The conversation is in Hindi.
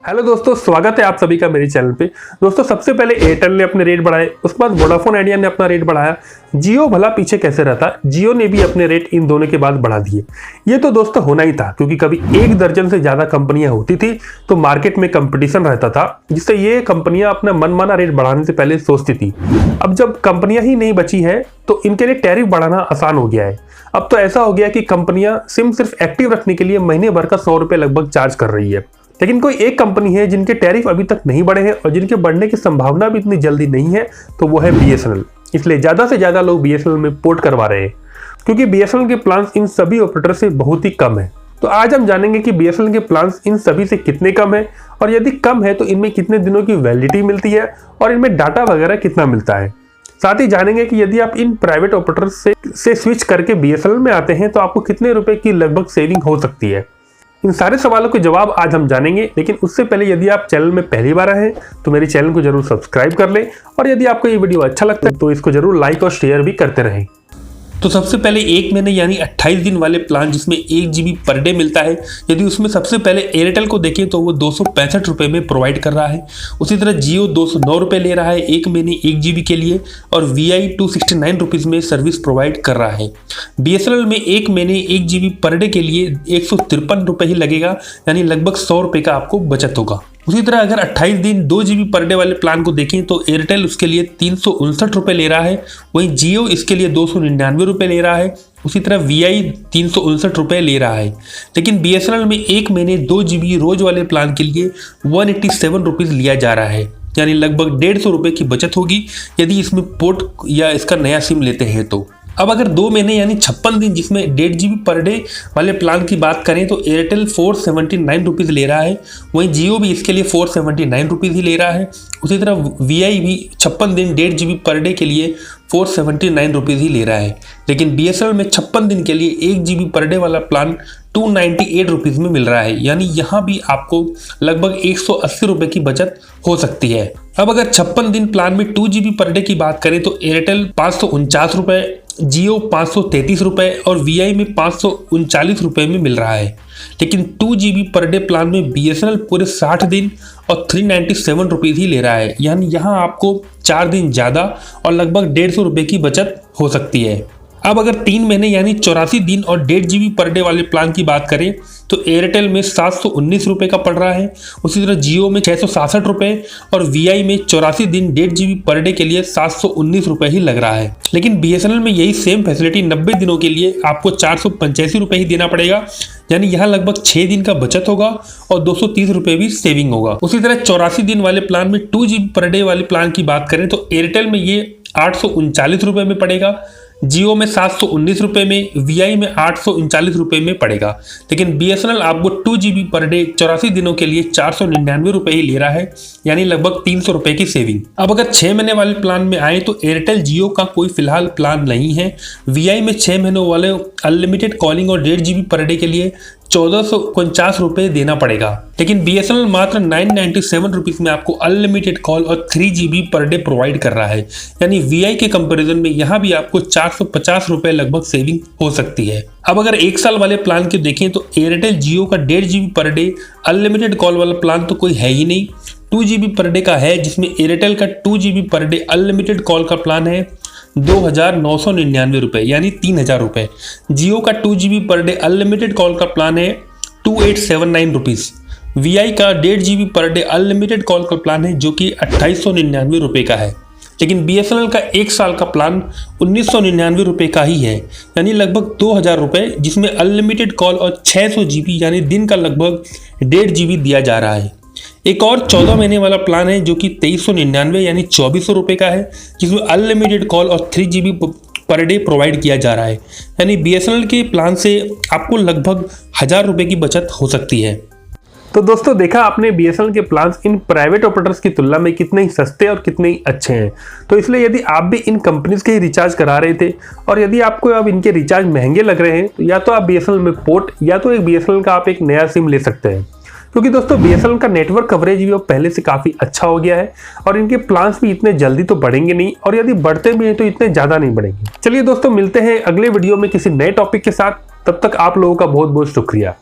हेलो दोस्तों, स्वागत है आप सभी का मेरे चैनल पे। दोस्तों, सबसे पहले एयरटेल ने अपने रेट बढ़ाए, उसके बाद वोडाफोन आइडिया ने अपना रेट बढ़ाया। जियो भला पीछे कैसे रहता, जियो ने भी अपने रेट इन दोनों के बाद बढ़ा दिए। ये तो दोस्तों होना ही था, क्योंकि कभी 1 दर्जन से ज्यादा कंपनियां होती थी तो मार्केट में कंपटीशन रहता था, जिससे ये कंपनियां अपना मनमाना रेट बढ़ाने से पहले सोचती थी। अब जब कंपनियां ही नहीं बची है तो इनके लिए टैरिफ बढ़ाना आसान हो गया है। अब तो ऐसा हो गया कि कंपनियां सिम सिर्फ एक्टिव रखने के लिए महीने भर का 100 रुपए लगभग चार्ज कर रही है। लेकिन कोई एक कंपनी है जिनके टैरिफ अभी तक नहीं बढ़े हैं और जिनके बढ़ने की संभावना भी इतनी जल्दी नहीं है, तो वो है BSNL। इसलिए ज्यादा से ज्यादा लोग BSNL में पोर्ट करवा रहे हैं, क्योंकि BSNL के प्लान्स इन सभी ऑपरेटर से बहुत ही कम है। तो आज हम जानेंगे कि BSNL के प्लान्स इन सभी से कितने कम है, और यदि कम है तो इनमें कितने दिनों की वैलिडिटी मिलती है और इनमें डाटा वगैरह कितना मिलता है। साथ ही जानेंगे कि यदि आप इन प्राइवेट ऑपरेटर से स्विच करके BSNL में आते हैं तो आपको कितने रुपए की लगभग सेविंग हो सकती है। इन सारे सवालों के जवाब आज हम जानेंगे, लेकिन उससे पहले यदि आप चैनल में पहली बार आए हैं तो मेरे चैनल को जरूर सब्सक्राइब कर लें, और यदि आपको ये वीडियो अच्छा लगता है तो इसको जरूर लाइक और शेयर भी करते रहें। तो सबसे पहले 1 महीने यानी 28 दिन वाले प्लान जिसमें 1 GB पर डे मिलता है, यदि उसमें सबसे पहले एयरटेल को देखें तो वो 265 रुपये में प्रोवाइड कर रहा है। उसी तरह जियो 209 रुपये ले रहा है 1 महीने 1 GB के लिए, और VI 269 रुपीज़ में सर्विस प्रोवाइड कर रहा है। BSNL में 1 महीने 1 GB पर डे के लिए 153 रुपये ही लगेगा, यानी लगभग 100 रुपये का आपको बचत होगा। उसी तरह अगर 28 दिन 2 GB पर डे वाले प्लान को देखें तो एयरटेल उसके लिए 359 रुपये ले रहा है, वहीं जियो इसके लिए 299 रुपये ले रहा है। उसी तरह VI 359 रुपये ले रहा है। लेकिन BSNL में 1 महीने 2 GB रोज वाले प्लान के लिए 187 रुपीज़ लिया जा रहा है, यानी लगभग 150 रुपये की बचत होगी यदि इसमें पोर्ट या इसका नया सिम लेते हैं तो। अब अगर 2 महीने यानी 56 दिन जिसमें 1.5 GB पर डे वाले प्लान की बात करें तो एयरटेल 479 रुपीज़ ले रहा है, वहीं जियो भी इसके लिए 479 रुपीज़ ही ले रहा है। उसी तरह VI भी 56 दिन 1.5 GB पर डे के लिए 479 रुपीज़ ही ले रहा है। लेकिन BSNL में 56 दिन के लिए 1 GB पर डे वाला प्लान 298 रुपीज़ में मिल रहा है, यानी यहाँ भी आपको लगभग 180 रुपये की बचत हो सकती है। अब अगर 56 दिन प्लान में 2 GB पर डे की बात करें तो एयरटेल 549 रुपये, जियो 533 रुपये और VI में 539 रुपये में मिल रहा है। लेकिन 2 GB पर डे प्लान में BSNL पूरे 60 दिन और 397 रुपीज़ ही ले रहा है, यानी यहाँ आपको 4 दिन ज़्यादा और लगभग 150 रुपये की बचत हो सकती है। अब अगर 3 महीने यानी 84 दिन और 1.5 GB पर डे वाले प्लान की बात करें तो एयरटेल में 719 रुपये का पड़ रहा है। उसी तरह जियो में 667 रुपये और VI में 84 दिन 1.5 GB पर डे के लिए 719 रुपये ही लग रहा है। लेकिन BSNL में यही सेम फैसिलिटी 90 दिनों के लिए आपको 485 रुपये ही देना पड़ेगा, यानी यहाँ लगभग 6 दिन का बचत होगा और 230 रुपये भी सेविंग होगा। उसी तरह 84 दिन वाले प्लान में 2 GB पर डे वाले प्लान की बात करें तो एयरटेल में ये 839 रुपये में पड़ेगा, जियो में 719 रुपये में, VI में 839 रुपये में पड़ेगा। लेकिन BSNL आपको 2 GB पर डे 84 दिनों के लिए 499 रुपये ही ले रहा है, यानी लगभग 300 रुपये की सेविंग। अब अगर 6 महीने वाले प्लान में आए तो एयरटेल जियो का कोई फिलहाल प्लान नहीं है। VI में 6 महीनों वाले अनलिमिटेड कॉलिंग और 1.5 GB पर डे के लिए 1449 रुपये देना पड़ेगा। लेकिन BSNL मात्र 997 रुपीज़ में आपको अनलिमिटेड कॉल और 3 GB पर डे प्रोवाइड कर रहा है, यानी VI के कंपैरिजन में यहाँ भी आपको 450 रुपये लगभग सेविंग हो सकती है। अब अगर 1 साल वाले प्लान के देखें तो एयरटेल जियो का 1.5 GB per day unlimited call वाला प्लान तो कोई है ही नहीं। 2 GB पर डे का है, जिसमें एयरटेल का 2 GB per day unlimited call का प्लान है 2,999 रुपये, यानी 3,000 रुपये। जियो का 2 GB per day unlimited call का प्लान है 2,879 रुपीज़। VI का 1.5 GB per day unlimited call का प्लान है जो कि 2,899 रुपये का है। लेकिन BSNL का 1 साल का प्लान 1,999 रुपये का ही है, यानी लगभग 2,000 रुपये, जिसमें अनलिमिटेड कॉल और 600 GB यानी दिन का लगभग 1.5 GB दिया जा रहा है। एक और 14 महीने वाला प्लान है जो कि 2399 यानी 2400 रुपये का है, जिसमें अनलिमिटेड कॉल और 3 GB पर डे प्रोवाइड किया जा रहा है, यानी BSNL के प्लान से आपको लगभग 1000 रुपये की बचत हो सकती है। तो दोस्तों, देखा आपने BSNL के प्लान्स इन प्राइवेट ऑपरेटर्स की तुलना में कितने ही सस्ते और कितने ही अच्छे हैं। तो इसलिए यदि आप भी इन कंपनीज के ही रिचार्ज करा रहे थे और यदि आपको अब इनके रिचार्ज महंगे लग रहे हैं तो या तो आप BSNL में पोर्ट या तो एक BSNL का आप एक नया सिम ले सकते हैं, क्योंकि दोस्तों BSNL का नेटवर्क कवरेज भी अब पहले से काफ़ी अच्छा हो गया है और इनके प्लान्स भी इतने जल्दी तो बढ़ेंगे नहीं, और यदि बढ़ते भी हैं तो इतने ज़्यादा नहीं बढ़ेंगे। चलिए दोस्तों, मिलते हैं अगले वीडियो में किसी नए टॉपिक के साथ। तब तक आप लोगों का बहुत बहुत शुक्रिया।